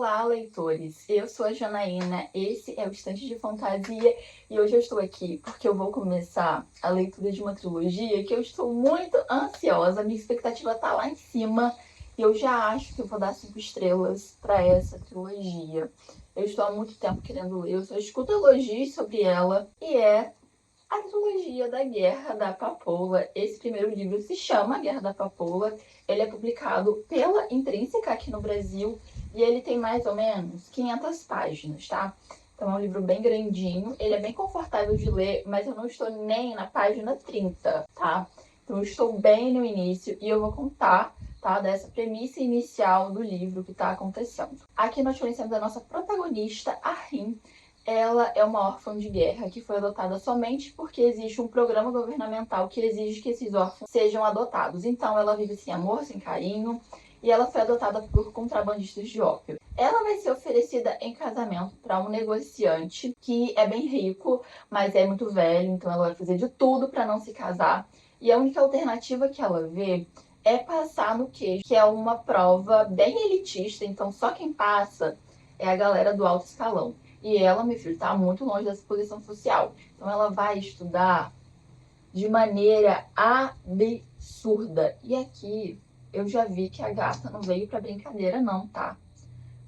Olá, leitores! Eu sou a Janaína, esse é o Estante de Fantasia e hoje eu estou aqui porque eu vou começar a leitura de uma trilogia que eu estou muito ansiosa, minha expectativa tá lá em cima e eu já acho que eu vou dar 5 estrelas para essa trilogia. Eu estou há muito tempo querendo ler, eu só escuto elogios sobre ela e é a trilogia da Guerra da Papoula. Esse primeiro livro se chama Guerra da Papoula. Ele é publicado pela Intrínseca aqui no Brasil e ele tem mais ou menos 500 páginas, tá? Então é um livro bem grandinho, ele é bem confortável de ler, mas eu não estou nem na página 30, tá? Então eu estou bem no início e eu vou contar, tá, dessa premissa inicial do livro que está acontecendo. Aqui nós conhecemos a nossa protagonista, a Rim. Ela é uma órfã de guerra que foi adotada somente porque existe um programa governamental que exige que esses órfãos sejam adotados. Então ela vive sem amor, sem carinho, e ela foi adotada por contrabandistas de ópio. Ela vai ser oferecida em casamento para um negociante que é bem rico, mas é muito velho, então ela vai fazer de tudo para não se casar. E a única alternativa que ela vê é passar no queijo, que é uma prova bem elitista, então só quem passa é a galera do alto escalão. E ela, meu filho, tá muito longe dessa posição social. Então ela vai estudar de maneira absurda. E aqui eu já vi que a gata não veio pra brincadeira não, tá?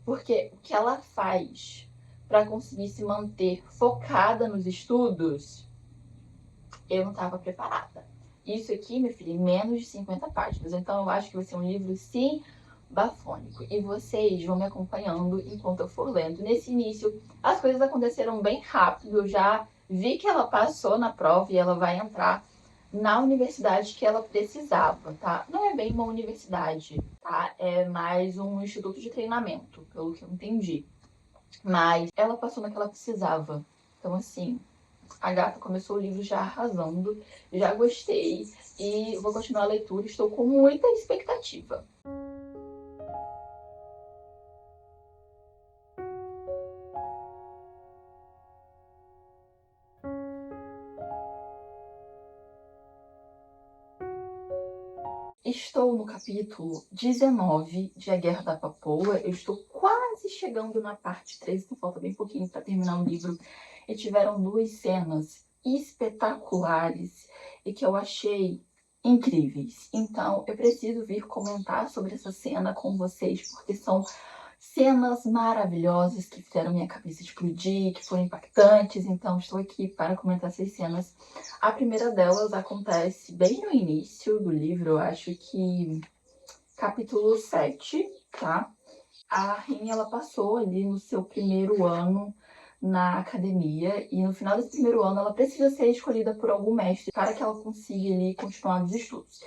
Porque o que ela faz para conseguir se manter focada nos estudos, eu não tava preparada. Isso aqui, meu filho, em menos de 50 páginas. Então eu acho que vai ser um livro, sim, bafônico. E vocês vão me acompanhando enquanto eu for lendo. Nesse início, as coisas aconteceram bem rápido. Eu já vi que ela passou na prova e ela vai entrar na universidade que ela precisava, tá? Não é bem uma universidade, tá? É mais um instituto de treinamento, pelo que eu entendi. Mas ela passou na que ela precisava. Então, assim, a gata começou o livro já arrasando, já gostei e vou continuar a leitura. Estou com muita expectativa. Estou no capítulo 19 de A Guerra da Papoula. Eu estou quase chegando na parte 3, então falta bem pouquinho para terminar o livro. E tiveram 2 cenas espetaculares e que eu achei incríveis. Então eu preciso vir comentar sobre essa cena com vocês, porque são cenas maravilhosas que fizeram minha cabeça explodir, que foram impactantes. Então estou aqui para comentar essas cenas. A primeira delas acontece bem no início do livro, eu acho que capítulo 7, tá? A Rin, ela passou ali no seu primeiro ano na academia e no final desse primeiro ano ela precisa ser escolhida por algum mestre para que ela consiga ali continuar os estudos.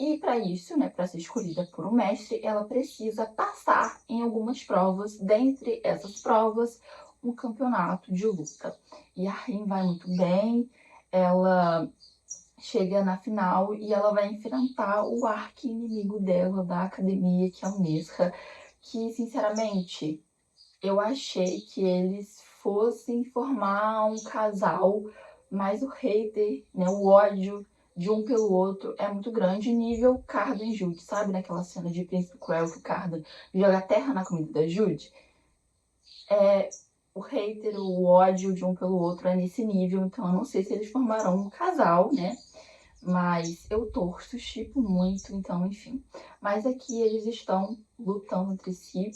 E para isso, né, para ser escolhida por um mestre, ela precisa passar em algumas provas, dentre essas provas, um campeonato de luta. E a Rin vai muito bem, ela chega na final e ela vai enfrentar o arqui-inimigo dela da academia, que é o Nesca, que, sinceramente, eu achei que eles fossem formar um casal, mas o hater, né, o ódio de um pelo outro é muito grande, nível Cardan e Jude, sabe? Naquela cena de Príncipe Cruel que o Cardan joga terra na comida da Jude. O hater, o ódio de um pelo outro é nesse nível, então eu não sei se eles formarão um casal, né? Mas eu torço, shippo muito, então enfim. Mas aqui eles estão lutando entre si.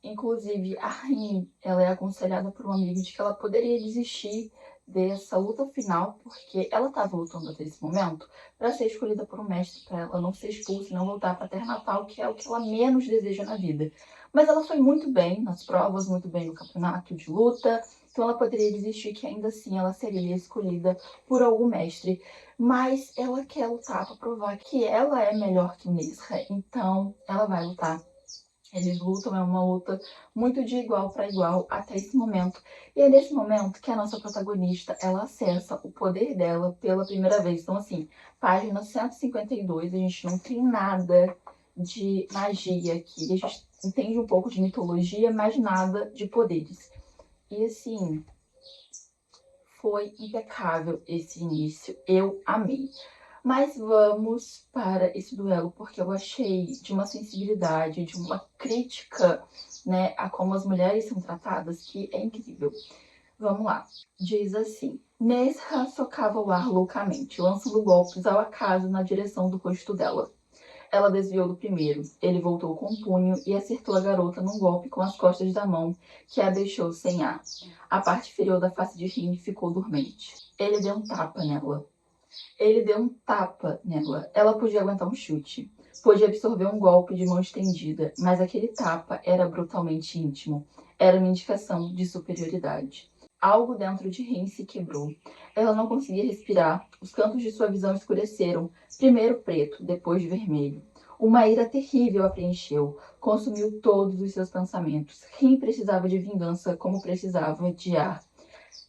Inclusive, a Rin, ela é aconselhada por um amigo de que ela poderia desistir dessa luta final, porque ela estava lutando até esse momento para ser escolhida por um mestre, para ela não ser expulsa e não voltar para a Terra Natal, que é o que ela menos deseja na vida. Mas ela foi muito bem nas provas, muito bem no campeonato de luta, então ela poderia desistir, que ainda assim ela seria escolhida por algum mestre. Mas ela quer lutar para provar que ela é melhor que Nesra, então ela vai lutar. Eles lutam, é uma luta muito de igual para igual até esse momento. E é nesse momento que a nossa protagonista, ela acessa o poder dela pela primeira vez. Então, assim, página 152, a gente não tem nada de magia aqui. A gente entende um pouco de mitologia, mas nada de poderes. E, assim, foi impecável esse início. Eu amei. Mas vamos para esse duelo, porque eu achei de uma sensibilidade, de uma crítica né, a como as mulheres são tratadas, que é incrível. Vamos lá. Diz assim: Nesra socava o ar loucamente, lançando golpes ao acaso na direção do rosto dela. Ela desviou do primeiro. Ele voltou com o punho e acertou a garota num golpe com as costas da mão, que a deixou sem ar. A parte inferior da face de Rin ficou dormente. Ele deu um tapa nela. Ela podia aguentar um chute. Podia absorver um golpe de mão estendida, mas aquele tapa era brutalmente íntimo. Era uma indicação de superioridade. Algo dentro de Rin se quebrou. Ela não conseguia respirar. Os cantos de sua visão escureceram. Primeiro preto, depois vermelho. Uma ira terrível a preencheu. Consumiu todos os seus pensamentos. Rin precisava de vingança como precisava de ar.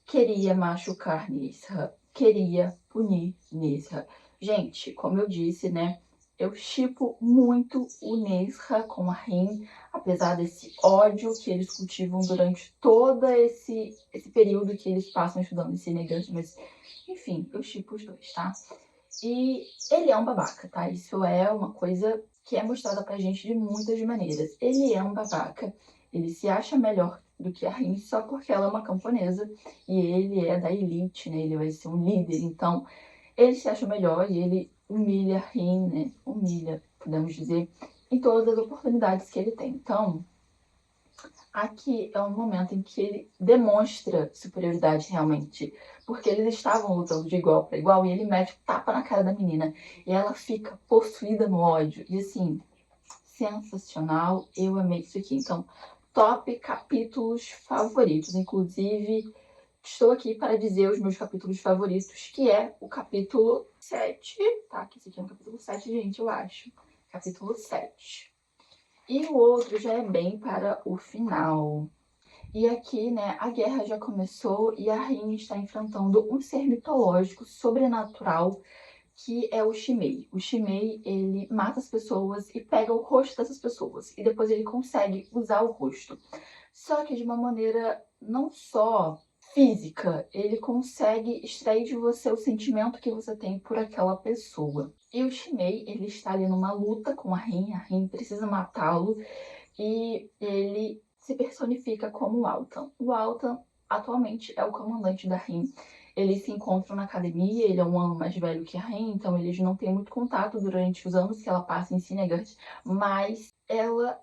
Queria machucar Nesra. Queria punir Nesra. Gente, como eu disse, né? Eu shippo muito o Nesra com a Rin, apesar desse ódio que eles cultivam durante todo esse período que eles passam estudando esse negante, mas enfim, eu shippo os dois, tá? E ele é um babaca, tá? Isso é uma coisa que é mostrada pra gente de muitas maneiras. Ele é um babaca, ele se acha melhor do que a Rin só porque ela é uma camponesa e ele é da elite, né? Ele vai ser um líder, então ele se acha melhor e ele humilha a Rin, né? Humilha, podemos dizer, em todas as oportunidades que ele tem. Então, aqui é um momento em que ele demonstra superioridade realmente, porque eles estavam lutando de igual para igual e ele mete o tapa na cara da menina e ela fica possuída no ódio. E assim, sensacional, eu amei isso aqui. Então, top capítulos favoritos, inclusive estou aqui para dizer os meus capítulos favoritos, que é o capítulo 7, tá? Que esse aqui é o capítulo 7, gente, eu acho. Capítulo 7. E o outro já é bem para o final. E aqui, né, a guerra já começou e a Rin está enfrentando um ser mitológico, sobrenatural, que é o Shimei. O Shimei, ele mata as pessoas e pega o rosto dessas pessoas. E depois ele consegue usar o rosto. Só que de uma maneira não só física, ele consegue extrair de você o sentimento que você tem por aquela pessoa. E o Shimei, ele está ali numa luta com a Rin precisa matá-lo e ele se personifica como o Altan. O Altan atualmente é o comandante da Rin. Eles se encontram na academia, ele é um ano mais velho que a Rin, então eles não têm muito contato durante os anos que ela passa em Sinegard, mas ela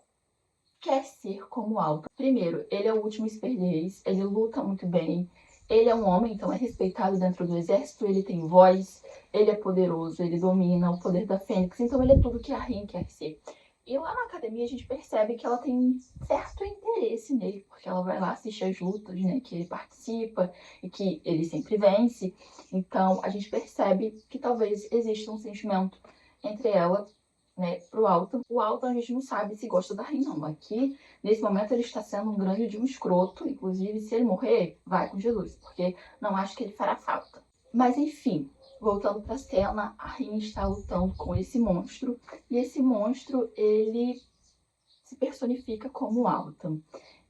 quer ser como Altan. Primeiro, ele é o último Esperdeis, ele luta muito bem, ele é um homem, então é respeitado dentro do exército, ele tem voz, ele é poderoso, ele domina o poder da Fênix, então ele é tudo que a Rin quer ser. E lá na academia a gente percebe que ela tem certo interesse nele, porque ela vai lá assistir as lutas, né, que ele participa e que ele sempre vence. Então a gente percebe que talvez exista um sentimento entre ela, né, pro Altan. O Altan a gente não sabe se gosta da Rin, não. Aqui, nesse momento, ele está sendo um grande de um escroto. Inclusive, se ele morrer, vai com Jesus, porque não acho que ele fará falta. Mas enfim, voltando para a cena, a Rin está lutando com esse monstro. E esse monstro, ele se personifica como Altan.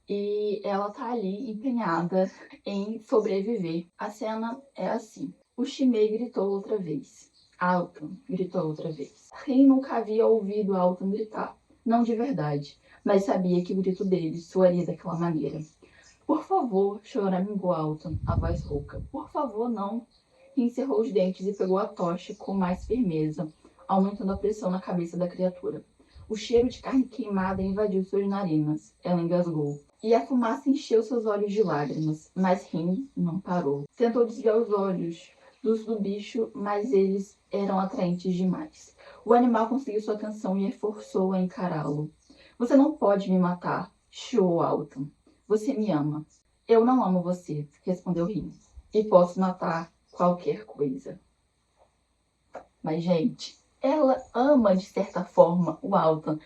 E ela tá ali empenhada em sobreviver. A cena é assim. O Shimei gritou outra vez. Altan gritou outra vez. Rin nunca havia ouvido Altan gritar. Não de verdade, mas sabia que o grito dele soaria daquela maneira. Por favor, choramingou Altan, a voz rouca. Por favor, não. Rin cerrou os dentes e pegou a tocha com mais firmeza, aumentando a pressão na cabeça da criatura. O cheiro de carne queimada invadiu suas narinas. Ela engasgou. E a fumaça encheu seus olhos de lágrimas, mas Rin não parou. Tentou desviar os olhos do bicho, mas eles eram atraentes demais. O animal conseguiu sua atenção e forçou a encará-lo. Você não pode me matar, chiou Altan. Você me ama. Eu não amo você, respondeu Rin. E posso matar qualquer coisa. Mas, gente, ela ama, de certa forma, o Altan.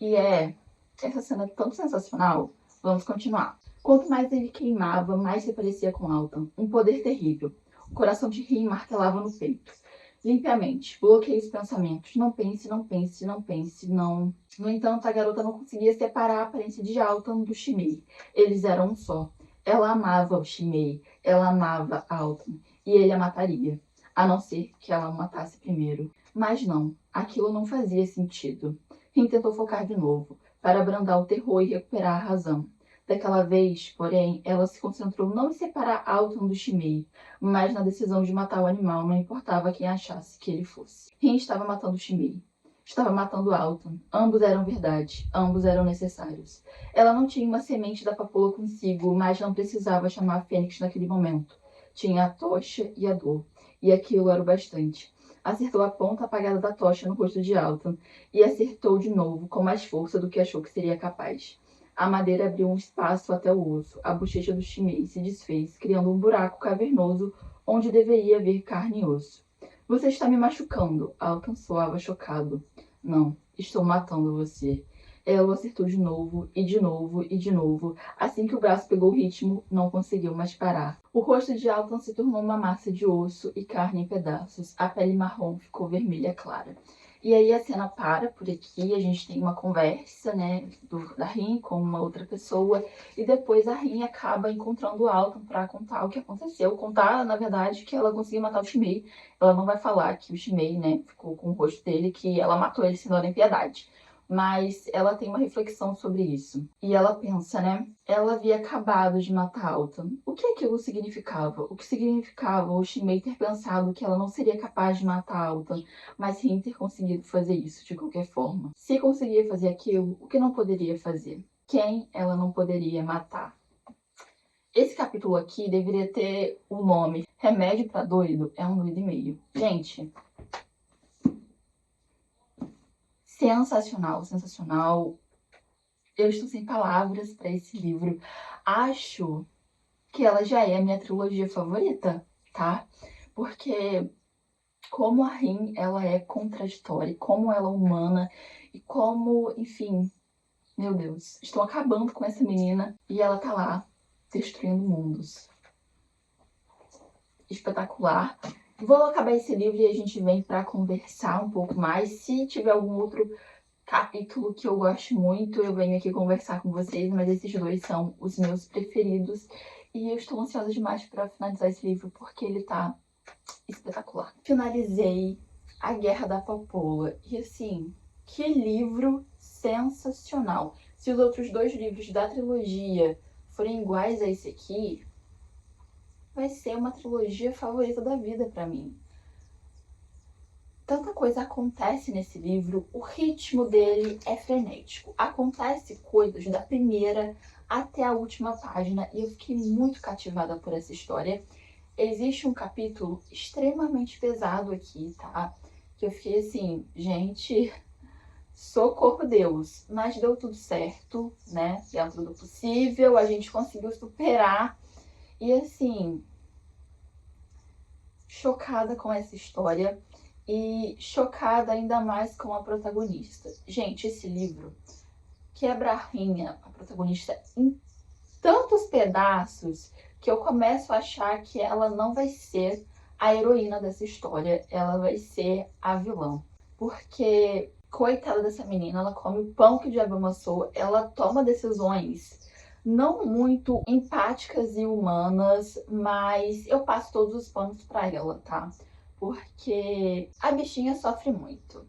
E essa cena é tão sensacional. Vamos continuar. Quanto mais ele queimava, mais se parecia com Altan. Um poder terrível. O coração de Rin martelava no peito. Limpe a mente, bloqueie os pensamentos. Não pense, não pense, não pense, não. No entanto, a garota não conseguia separar a aparência de Altan do Shimei. Eles eram um só. Ela amava o Shimei. Ela amava Altan. E ele a mataria. A não ser que ela o matasse primeiro. Mas não, aquilo não fazia sentido. Rin tentou focar de novo. para abrandar o terror e recuperar a razão. Daquela vez, porém, ela se concentrou não em separar Alton do Shimei, mas na decisão de matar o animal, não importava quem achasse que ele fosse. Rin estava matando Shimei. Estava matando Alton. Ambos eram verdade. Ambos eram necessários. Ela não tinha uma semente da papoula consigo, mas não precisava chamar a Fênix naquele momento. Tinha a tocha e a dor. E aquilo era o bastante. Acertou a ponta apagada da tocha no rosto de Alton. E acertou de novo, com mais força do que achou que seria capaz. A madeira abriu um espaço até o osso. A bochecha do Shimei se desfez, criando um buraco cavernoso onde deveria haver carne e osso. Você está me machucando. Alton soava chocado. Não, estou matando você. Ela o acertou de novo, e de novo, e de novo. Assim que o braço pegou o ritmo, não conseguiu mais parar. O rosto de Alton se tornou uma massa de osso e carne em pedaços. A pele marrom ficou vermelha clara. E aí a cena para por aqui, a gente tem uma conversa, né, da Rin com uma outra pessoa, e depois a Rin acaba encontrando o Alton para contar o que aconteceu. Contar, na verdade, que ela conseguiu matar o Shimei. Ela não vai falar que o Shimei, né, ficou com o rosto dele, que ela matou ele sem dó nem piedade. Mas ela tem uma reflexão sobre isso. E ela pensa, né? Ela havia acabado de matar Alton. O que aquilo significava? O que significava o Shimei ter pensado que ela não seria capaz de matar Alton, mas Rin ter conseguido fazer isso de qualquer forma? Se conseguia fazer aquilo, o que não poderia fazer? Quem ela não poderia matar? Esse capítulo aqui deveria ter o nome Remédio pra Doido é um doido e meio. Gente, sensacional, sensacional. Eu estou sem palavras para esse livro. Acho que ela já é a minha trilogia favorita, tá? Porque como a Rin, ela é contraditória, como ela é humana e como, enfim, meu Deus, estão acabando com essa menina e ela tá lá destruindo mundos. Espetacular. Vou acabar esse livro e a gente vem para conversar um pouco mais. Se tiver algum outro capítulo que eu gosto muito, eu venho aqui conversar com vocês, mas esses dois são os meus preferidos. E eu estou ansiosa demais para finalizar esse livro, porque ele tá espetacular. Finalizei A Guerra da Papoula. E assim, que livro sensacional. Se os outros dois livros da trilogia forem iguais a esse aqui, vai ser uma trilogia favorita da vida pra mim. Tanta coisa acontece nesse livro, o ritmo dele é frenético. Acontece coisas da primeira até a última página e eu fiquei muito cativada por essa história. Existe um capítulo extremamente pesado aqui, tá? Que eu fiquei assim, gente, socorro Deus. Mas deu tudo certo, né? Dentro do possível, a gente conseguiu superar. E assim, chocada com essa história. E chocada ainda mais com a protagonista. Gente, esse livro quebra a Rinha, a protagonista, em tantos pedaços que eu começo a achar que ela não vai ser a heroína dessa história, ela vai ser a vilã. Porque, coitada dessa menina, ela come o pão que o diabo amassou, ela toma decisões não muito empáticas e humanas, mas eu passo todos os panos pra ela, tá? Porque a bichinha sofre muito.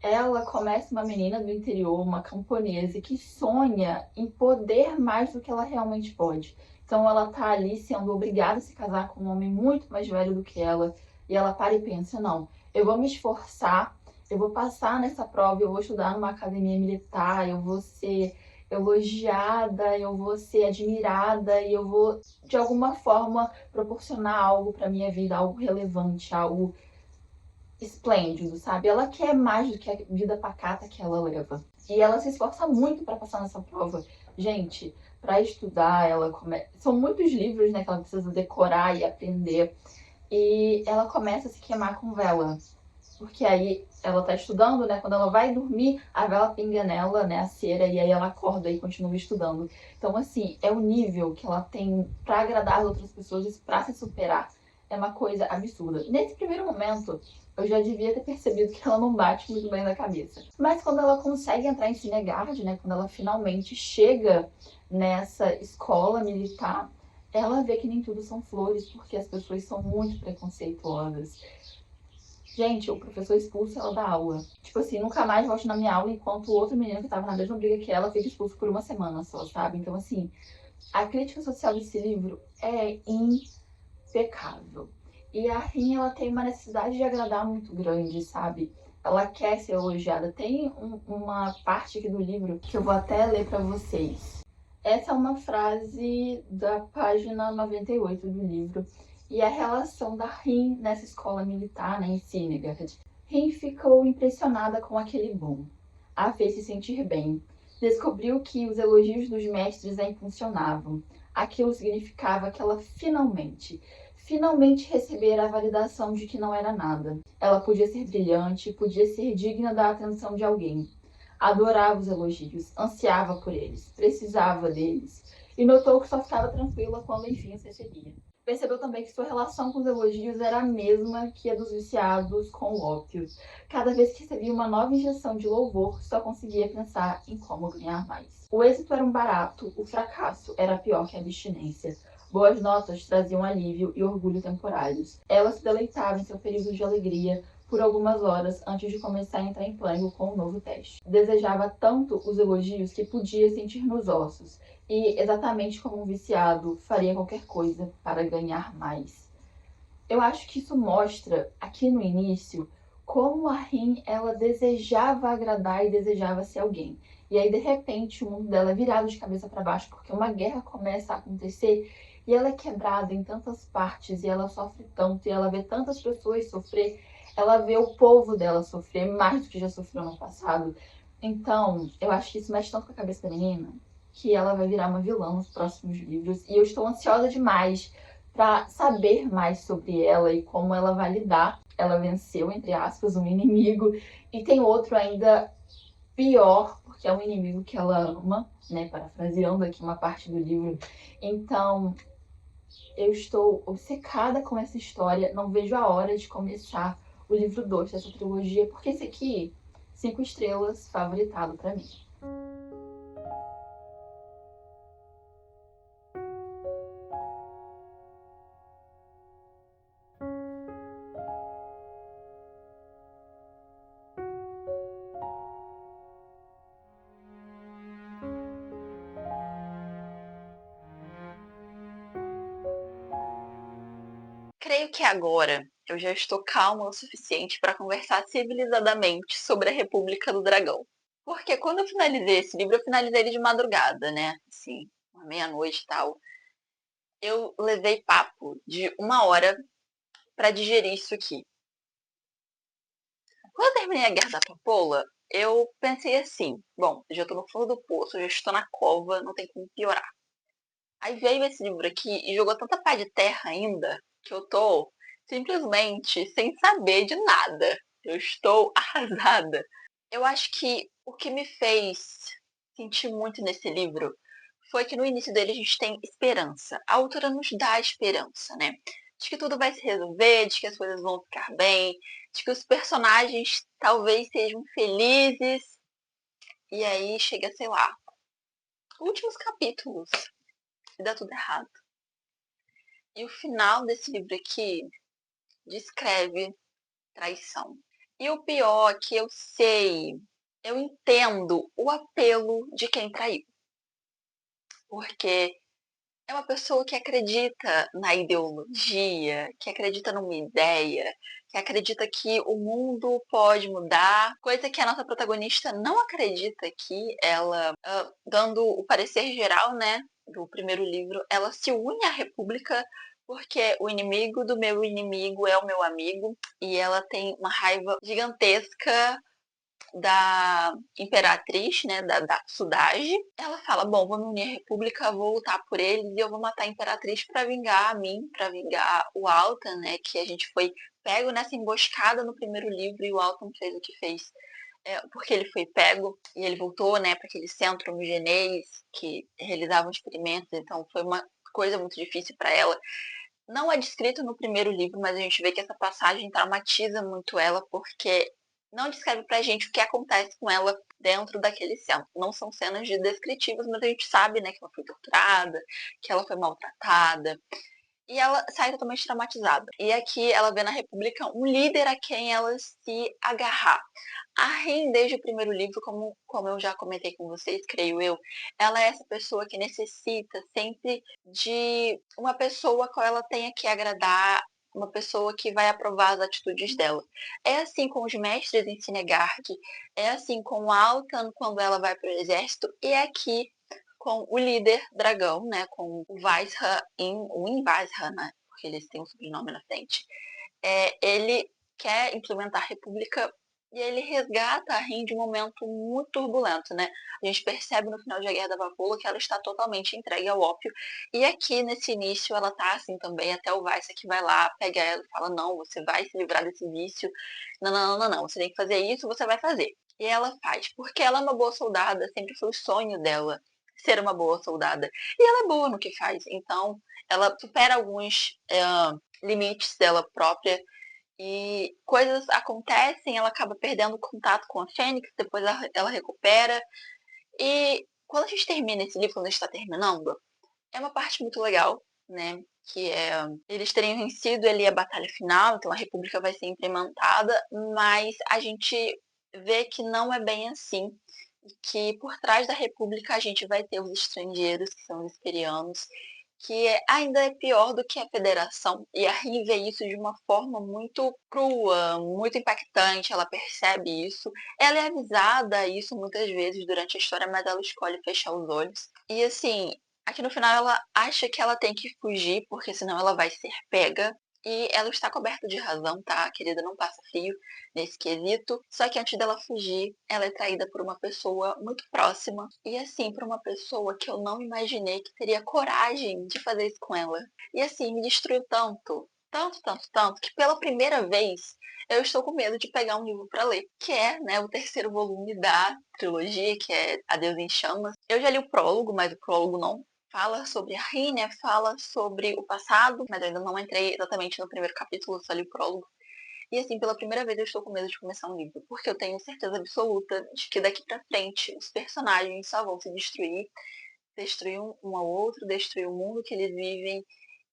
Ela começa uma menina do interior, uma camponesa, que sonha em poder mais do que ela realmente pode. Então ela tá ali sendo obrigada a se casar com um homem muito mais velho do que ela. E ela para e pensa, não, eu vou me esforçar, eu vou passar nessa prova, eu vou estudar numa academia militar, eu vou ser elogiada, eu vou ser admirada e eu vou, de alguma forma, proporcionar algo pra minha vida, algo relevante, algo esplêndido, sabe? Ela quer mais do que a vida pacata que ela leva. E ela se esforça muito pra passar nessa prova. Gente, pra estudar, são muitos livros, né, que ela precisa decorar e aprender. E ela começa a se queimar com vela. Porque aí ela tá estudando, né? Quando ela vai dormir, a vela pinga nela, né? A cera, e aí ela acorda e continua estudando. Então, assim, é o nível que ela tem pra agradar as outras pessoas e pra se superar. É uma coisa absurda. Nesse primeiro momento, eu já devia ter percebido que ela não bate muito bem na cabeça. Mas quando ela consegue entrar em Cinegard, né? Quando ela finalmente chega nessa escola militar, ela vê que nem tudo são flores, porque as pessoas são muito preconceituosas. Gente, o professor expulsa ela da aula. Tipo assim, nunca mais volte na minha aula, enquanto o outro menino que tava na mesma briga que ela fica expulso por uma semana só, sabe? Então, assim, a crítica social desse livro é impecável. E a Rin, ela tem uma necessidade de agradar muito grande, sabe? Ela quer ser elogiada. Tem uma parte aqui do livro que eu vou até ler pra vocês. Essa é uma frase da página 98 do livro. E é a relação da Rin nessa escola militar, né, em Sinegard. Rin ficou impressionada com aquele boom. A fez se sentir bem. Descobriu que os elogios dos mestres a impulsionavam. Aquilo significava que ela finalmente recebera a validação de que não era nada. Ela podia ser brilhante, podia ser digna da atenção de alguém. Adorava os elogios, ansiava por eles, precisava deles, e notou que só ficava tranquila quando enfim os recebia. Percebeu também que sua relação com os elogios era a mesma que a dos viciados com o ópio. Cada vez que recebia uma nova injeção de louvor, só conseguia pensar em como ganhar mais. O êxito era um barato, o fracasso era pior que a abstinência. Boas notas traziam alívio e orgulho temporários. Ela se deleitava em seu período de alegria por algumas horas antes de começar a entrar em pânico com o novo teste. Desejava tanto os elogios que podia sentir nos ossos, e, exatamente como um viciado, faria qualquer coisa para ganhar mais. Eu acho que isso mostra, aqui no início, como a Rin, ela desejava agradar e desejava ser alguém. E aí, de repente, o mundo dela é virado de cabeça para baixo, porque uma guerra começa a acontecer e ela é quebrada em tantas partes, e ela sofre tanto, e ela vê tantas pessoas sofrer, ela vê o povo dela sofrer mais do que já sofreu no passado. Então, eu acho que isso mexe tanto com a cabeça da menina, que ela vai virar uma vilã nos próximos livros. E eu estou ansiosa demais para saber mais sobre ela e como ela vai lidar. Ela venceu, entre aspas, um inimigo, e tem outro ainda pior, porque é um inimigo que ela ama, né? Parafraseando aqui uma parte do livro. Então, eu estou obcecada com essa história, não vejo a hora de começar o livro 2 dessa trilogia, porque esse aqui, 5 estrelas, favoritado para mim. Creio que agora eu já estou calma o suficiente para conversar civilizadamente sobre a República do Dragão. Porque quando eu finalizei esse livro, eu finalizei ele de madrugada, né? Assim, meia-noite e tal. Eu levei papo de 1 hora para digerir isso aqui. Quando eu terminei a Guerra da Papoula, eu pensei assim: bom, eu já estou no fundo do poço, já estou na cova, não tem como piorar. Aí veio esse livro aqui e jogou tanta pá de terra ainda que eu tô simplesmente sem saber de nada. Eu estou arrasada. Eu acho que o que me fez sentir muito nesse livro foi que no início dele a gente tem esperança. A autora nos dá esperança, né? De que tudo vai se resolver, de que as coisas vão ficar bem, de que os personagens talvez sejam felizes. E aí chega, sei lá, últimos capítulos e dá tudo errado. E o final desse livro aqui descreve traição. E o pior é que eu entendo o apelo de quem traiu. Porque é uma pessoa que acredita na ideologia, que acredita numa ideia, que acredita que o mundo pode mudar, coisa que a nossa protagonista não acredita aqui. Ela, dando o parecer geral, né, do primeiro livro, ela se une à República porque o inimigo do meu inimigo é o meu amigo, e ela tem uma raiva gigantesca da imperatriz, né, da Sudage. Ela fala: bom, vou me unir à República, vou lutar por eles e eu vou matar a imperatriz para vingar a mim, para vingar o Altan, né, que a gente foi pego nessa emboscada no primeiro livro e o Altan fez o que fez. Porque ele foi pego e ele voltou, né, para aquele centro homogenês que realizavam experimentos, então foi uma coisa muito difícil para ela. Não é descrito no primeiro livro, mas a gente vê que essa passagem traumatiza muito ela, porque não descreve pra gente o que acontece com ela dentro daquele centro. Não são cenas descritivas, mas a gente sabe, né, que ela foi torturada, que ela foi maltratada. e ela sai totalmente traumatizada. E aqui ela vê na República um líder a quem ela se agarrar. A Rin, desde o primeiro livro, como eu já comentei com vocês, creio eu, ela é essa pessoa que necessita sempre de uma pessoa a qual ela tenha que agradar, uma pessoa que vai aprovar as atitudes dela. É assim com os mestres em Sinegard, é assim com Altan quando ela vai para o exército, e é aqui com o líder dragão, né, com o Vaisha, né, porque eles têm um sobrenome na frente. Ele quer implementar a república e ele resgata a Rin de um momento muito turbulento, né? A gente percebe no final de A Guerra da Vapola que ela está totalmente entregue ao ópio. E aqui, nesse início, ela tá assim também, até o Vaisa que vai lá, pega ela e fala, não, você vai se livrar desse vício. Não, não, não, não, não. Você tem que fazer isso, você vai fazer. E ela faz, porque ela é uma boa soldada, sempre foi o sonho dela ser uma boa soldada. E ela é boa no que faz. Então, ela supera alguns limites dela própria e coisas acontecem, ela acaba perdendo contato com a Fênix, depois ela recupera. E quando a gente termina esse livro, quando a gente está terminando, é uma parte muito legal, né? Que é eles terem vencido ali a batalha final, então a República vai ser implementada, mas a gente vê que não é bem assim. Que por trás da República a gente vai ter os estrangeiros, que são os Esperianos, que ainda é pior do que a federação. E a Rin vê isso de uma forma muito crua, muito impactante, ela percebe isso. Ela é avisada a isso muitas vezes durante a história, mas ela escolhe fechar os olhos. E assim, aqui no final ela acha que ela tem que fugir, porque senão ela vai ser pega. E ela está coberta de razão, tá? A querida não passa frio nesse quesito. Só que antes dela fugir, ela é traída por uma pessoa muito próxima. E assim, por uma pessoa que eu não imaginei que teria coragem de fazer isso com ela. E assim, me destruiu tanto, tanto, tanto, tanto, que pela primeira vez eu estou com medo de pegar um livro para ler, que é, né, o terceiro volume da trilogia, que é A Deus em Chamas. Eu já li o prólogo, mas o prólogo não fala sobre a Rin, né? Fala sobre o passado, mas eu ainda não entrei exatamente no primeiro capítulo, só li o prólogo. E assim, pela primeira vez eu estou com medo de começar um livro, porque eu tenho certeza absoluta de que daqui pra frente os personagens só vão se destruir um ao outro, destruir o mundo que eles vivem.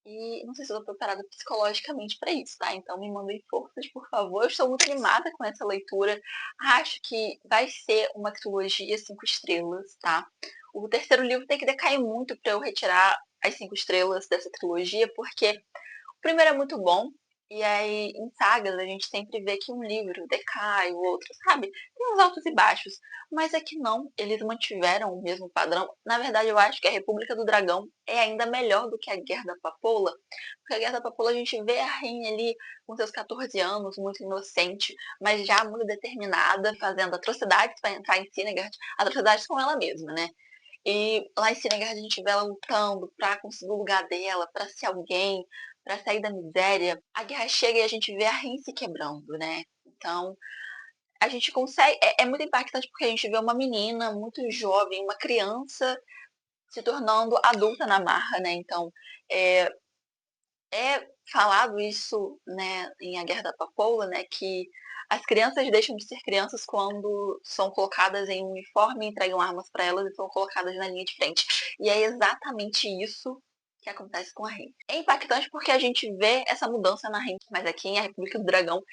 E não sei se eu estou preparada psicologicamente para isso, tá? Então me mandem forças, por favor. Eu estou muito animada com essa leitura. Acho que vai ser uma trilogia 5 estrelas, tá? O terceiro livro tem que decair muito para eu retirar as 5 estrelas dessa trilogia, porque o primeiro é muito bom, e aí em sagas a gente sempre vê que um livro decai, o outro, sabe? Tem uns altos e baixos. Mas é que não, eles mantiveram o mesmo padrão. Na verdade, eu acho que a República do Dragão é ainda melhor do que a Guerra da Papoula. Porque a Guerra da Papoula a gente vê a Rainha ali com seus 14 anos, muito inocente, mas já muito determinada, fazendo atrocidades para entrar em Sinegard, atrocidades com ela mesma, né? E lá em Sinegard a gente vê ela lutando pra conseguir o lugar dela, pra ser alguém, pra sair da miséria. A guerra chega e a gente vê a Rin se quebrando, né? Então, a gente consegue. É muito impactante porque a gente vê uma menina muito jovem, uma criança, se tornando adulta na marra, né? Então, é, é falado isso, né, em A Guerra da Papoula, né, que as crianças deixam de ser crianças quando são colocadas em um uniforme, entregam armas para elas e são colocadas na linha de frente. E é exatamente isso que acontece com a Ren. É impactante porque a gente vê essa mudança na Ren, mas aqui em A República do Dragão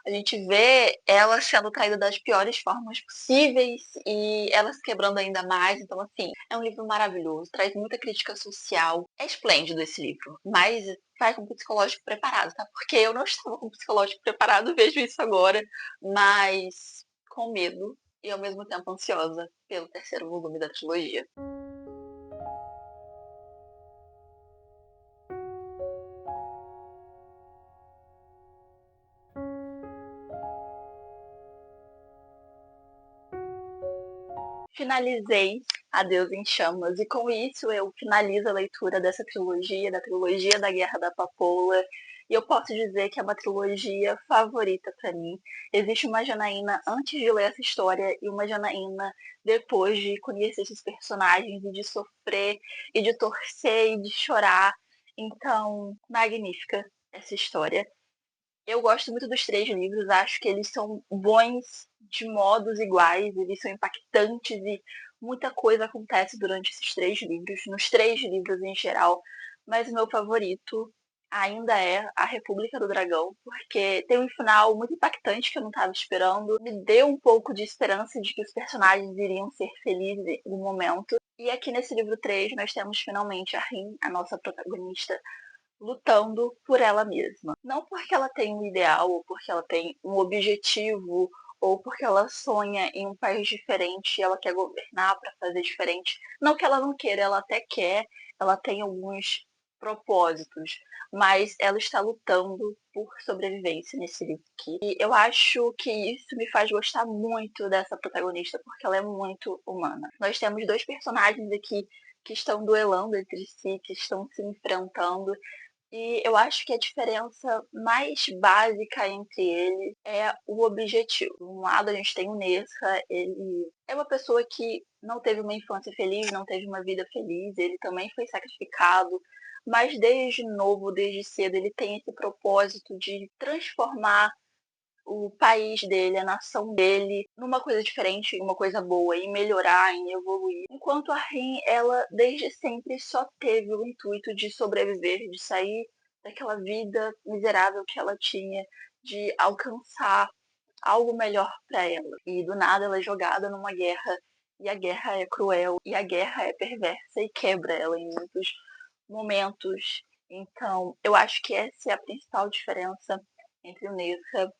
a gente vê ela sendo traída das piores formas possíveis e ela se quebrando ainda mais. Então, assim, é um livro maravilhoso, traz muita crítica social. É esplêndido esse livro, mas vai com o psicológico preparado, tá? Porque eu não estava com o psicológico preparado, vejo isso agora, mas com medo e ao mesmo tempo ansiosa pelo terceiro volume da trilogia. Finalizei A Deus em Chamas, e com isso eu finalizo a leitura dessa trilogia, da trilogia da Guerra da Papoula, e eu posso dizer que é uma trilogia favorita para mim. Existe uma Janaína antes de ler essa história e uma Janaína depois de conhecer esses personagens e de sofrer e de torcer e de chorar. Então, magnífica essa história. Eu gosto muito dos 3 livros, acho que eles são bons de modos iguais, eles são impactantes e muita coisa acontece durante esses 3 livros, nos 3 livros em geral, mas o meu favorito ainda é a República do Dragão, porque tem um final muito impactante que eu não estava esperando. Me deu um pouco de esperança de que os personagens iriam ser felizes em algum momento. E aqui nesse livro 3 nós temos finalmente a Rin, a nossa protagonista, lutando por ela mesma. Não porque ela tem um ideal, ou porque ela tem um objetivo, ou porque ela sonha em um país diferente e ela quer governar para fazer diferente. Não que ela não queira, ela até quer, ela tem alguns propósitos, mas ela está lutando por sobrevivência nesse livro aqui. E eu acho que isso me faz gostar muito dessa protagonista, porque ela é muito humana. Nós temos dois personagens aqui que estão duelando entre si, que estão se enfrentando, e eu acho que a diferença mais básica entre eles é o objetivo. De um lado, a gente tem o Nesca, ele é uma pessoa que não teve uma infância feliz, não teve uma vida feliz, ele também foi sacrificado, mas desde novo, desde cedo, ele tem esse propósito de transformar o país dele, a nação dele, numa coisa diferente, em uma coisa boa, em melhorar, em evoluir. Enquanto a Rin, ela desde sempre só teve o intuito de sobreviver, de sair daquela vida miserável que ela tinha, de alcançar algo melhor para ela. E do nada ela é jogada numa guerra, e a guerra é cruel, e a guerra é perversa e quebra ela em muitos momentos. Então, eu acho que essa é a principal diferença entre o Nesca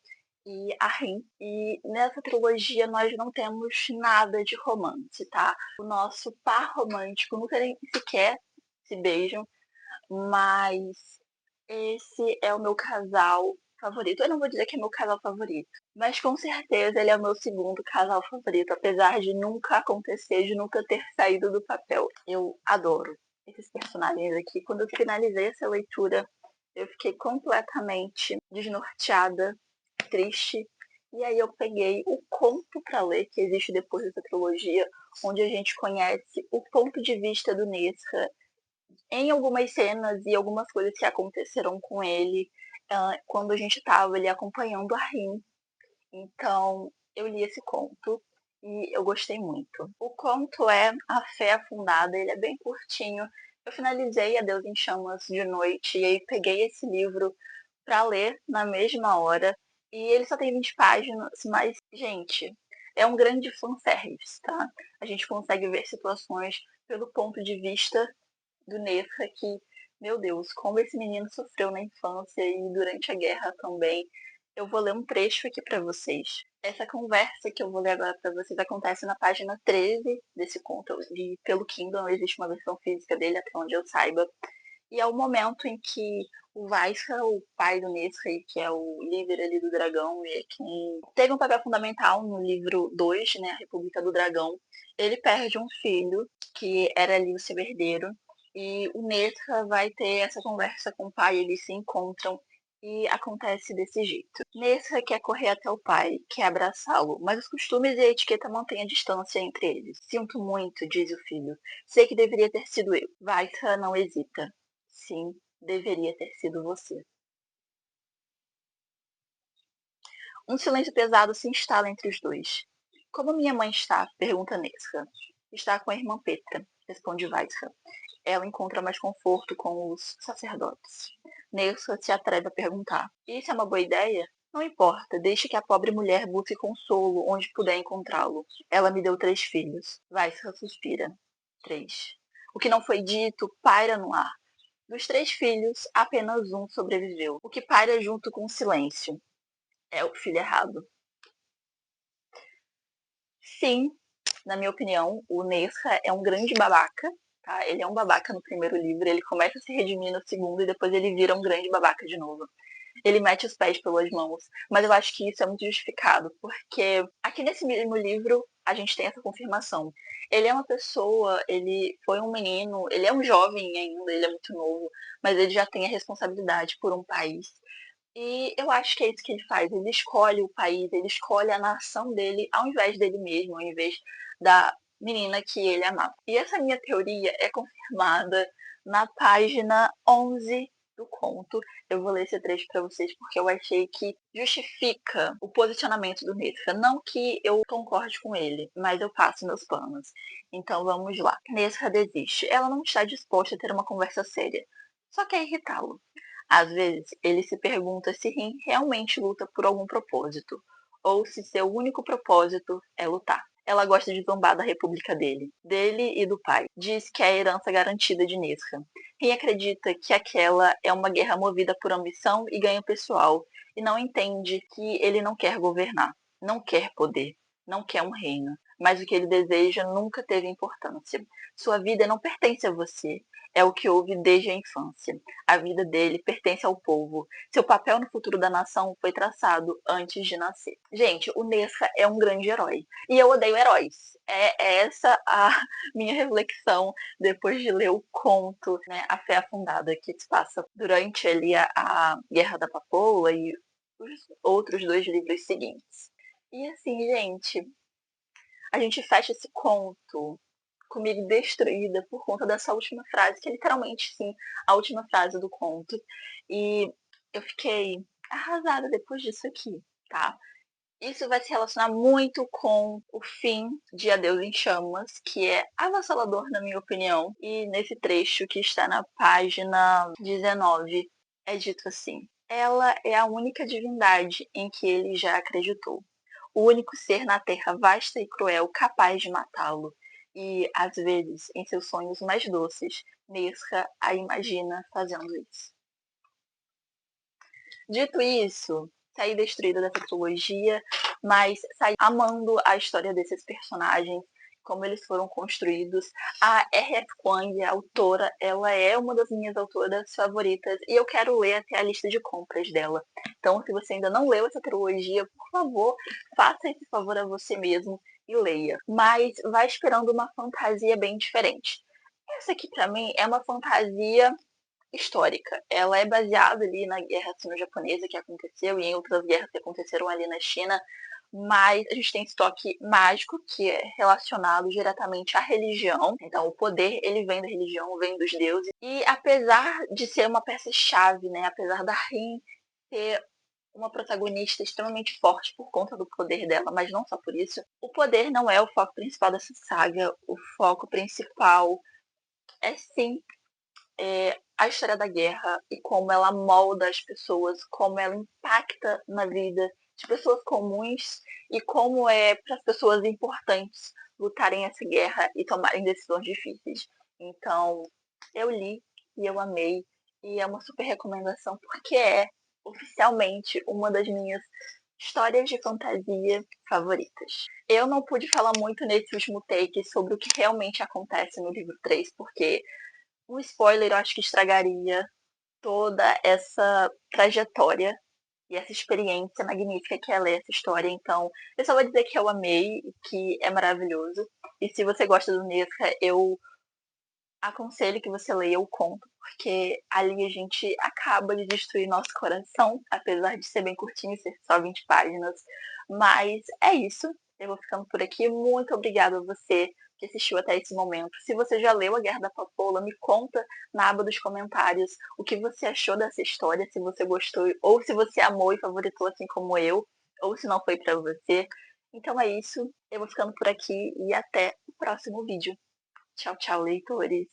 e a Rin. E nessa trilogia nós não temos nada de romance, tá? O nosso par romântico nunca nem sequer se beijam, mas esse é o meu casal favorito. Eu não vou dizer que é meu casal favorito, mas com certeza ele é o meu segundo casal favorito, apesar de nunca acontecer, de nunca ter saído do papel. Eu adoro esses personagens aqui. Quando eu finalizei essa leitura, eu fiquei completamente desnorteada, triste. E aí eu peguei o conto para ler que existe depois dessa trilogia, onde a gente conhece o ponto de vista do Nesca em algumas cenas e algumas coisas que aconteceram com ele quando a gente estava ali acompanhando a Rin. Então eu li esse conto e eu gostei muito. O conto é A Fé Afundada, ele é bem curtinho. Eu finalizei A Deus em Chamas de noite e aí peguei esse livro para ler na mesma hora. E ele só tem 20 páginas, mas, gente, é um grande fanservice, tá? A gente consegue ver situações pelo ponto de vista do Nesca que, meu Deus, como esse menino sofreu na infância e durante a guerra também. Eu vou ler um trecho aqui para vocês. Essa conversa que eu vou ler agora para vocês acontece na página 13 desse conto. E pelo Kindle existe uma versão física dele, até onde eu saiba. E é o momento em que o Vaisca, o pai do Nesca, que é o líder ali do dragão, e é quem teve um papel fundamental no livro 2, né, A República do Dragão, ele perde um filho, que era ali o seu herdeiro, e o Nesca vai ter essa conversa com o pai, eles se encontram e acontece desse jeito. Nesca quer correr até o pai, quer abraçá-lo, mas os costumes e a etiqueta mantêm a distância entre eles. Sinto muito, diz o filho. Sei que deveria ter sido eu. Vaisca não hesita. Sim, deveria ter sido você. Um silêncio pesado se instala entre os dois. Como minha mãe está? Pergunta Nesca. Está com a irmã Petra, responde Vaisca. Ela encontra mais conforto com os sacerdotes. Nesca se atreve a perguntar. Isso é uma boa ideia? Não importa, deixe que a pobre mulher busque consolo onde puder encontrá-lo. Ela me deu 3 filhos. Vaisca suspira. 3. O que não foi dito paira no ar. Dos 3 filhos, apenas um sobreviveu, o que paira junto com o silêncio. É o filho errado. Sim, na minha opinião, o Nesca é um grande babaca. Tá? Ele é um babaca no primeiro livro, ele começa a se redimir no segundo e depois ele vira um grande babaca de novo. Ele mete os pés pelas mãos. Mas eu acho que isso é muito justificado, porque aqui nesse mesmo livro a gente tem essa confirmação. Ele é uma pessoa, ele foi um menino, ele é um jovem ainda, ele é muito novo, mas ele já tem a responsabilidade por um país. E eu acho que é isso que ele faz. Ele escolhe o país, ele escolhe a nação dele ao invés dele mesmo, ao invés da menina que ele amava. E essa minha teoria é confirmada na página 11 do conto. Eu vou ler esse trecho para vocês porque eu achei que justifica o posicionamento do Nesca. Não que eu concorde com ele, mas eu passo meus planos. Então vamos lá. Nesca desiste. Ela não está disposta a ter uma conversa séria. Só quer irritá-lo. Às vezes, ele se pergunta se Rin realmente luta por algum propósito, ou se seu único propósito é lutar. Ela gosta de zombar da república dele e do pai. Diz que é a herança garantida de Nesca. Rin acredita que aquela é uma guerra movida por ambição e ganho pessoal, e não entende que ele não quer governar, não quer poder, não quer um reino, mas o que ele deseja nunca teve importância. Sua vida não pertence a você, é o que houve desde a infância. A vida dele pertence ao povo. Seu papel no futuro da nação foi traçado antes de nascer. Gente, o Nesca é um grande herói. E eu odeio heróis. É essa a minha reflexão depois de ler o conto, né, A Fé Afundada, que se passa durante ali a Guerra da Papoula e os outros 2 livros seguintes. E assim, gente, a gente fecha esse conto comigo destruída por conta dessa última frase, que é literalmente, sim, a última frase do conto. E eu fiquei arrasada depois disso aqui, tá? Isso vai se relacionar muito com o fim de Adeus em Chamas, que é avassalador, na minha opinião. E nesse trecho que está na página 19, é dito assim: ela é a única divindade em que ele já acreditou. O único ser na terra vasta e cruel capaz de matá-lo. E, às vezes, em seus sonhos mais doces, Nesca a imagina fazendo isso. Dito isso, saí destruída dessa trilogia, mas saí amando a história desses personagens, como eles foram construídos. A R.F. Kuang, a autora, ela é uma das minhas autoras favoritas e eu quero ler até a lista de compras dela. Então, se você ainda não leu essa trilogia, por favor, faça esse favor a você mesmo e leia. Mas vai esperando uma fantasia bem diferente. Essa aqui, para mim, é uma fantasia histórica. Ela é baseada ali na guerra sino-japonesa que aconteceu e em outras guerras que aconteceram ali na China, mas a gente tem esse toque mágico que é relacionado diretamente à religião. Então, o poder, ele vem da religião, vem dos deuses. E apesar de ser uma peça-chave, né, apesar da Rin ter uma protagonista extremamente forte por conta do poder dela, mas não só por isso, o poder não é o foco principal dessa saga. O foco principal é sim a história da guerra e como ela molda as pessoas, como ela impacta na vida de pessoas comuns e como é para as pessoas importantes lutarem essa guerra e tomarem decisões difíceis. Então, eu li e eu amei e é uma super recomendação porque é oficialmente uma das minhas histórias de fantasia favoritas. Eu não pude falar muito nesse último take sobre o que realmente acontece no livro 3, porque um spoiler eu acho que estragaria toda essa trajetória e essa experiência magnífica que ela é essa história. Então, eu só vou dizer que eu amei, que é maravilhoso. E se você gosta do Nesca, eu aconselho que você leia o conto, porque ali a gente acaba de destruir nosso coração, apesar de ser bem curtinho, ser só 20 páginas. Mas é isso. Eu vou ficando por aqui. Muito obrigada a você que assistiu até esse momento. Se você já leu A Guerra da Papoula, me conta na aba dos comentários o que você achou dessa história, se você gostou, ou se você amou e favoritou assim como eu, ou se não foi para você. Então é isso. Eu vou ficando por aqui e até o próximo vídeo. Tchau, tchau, leitores!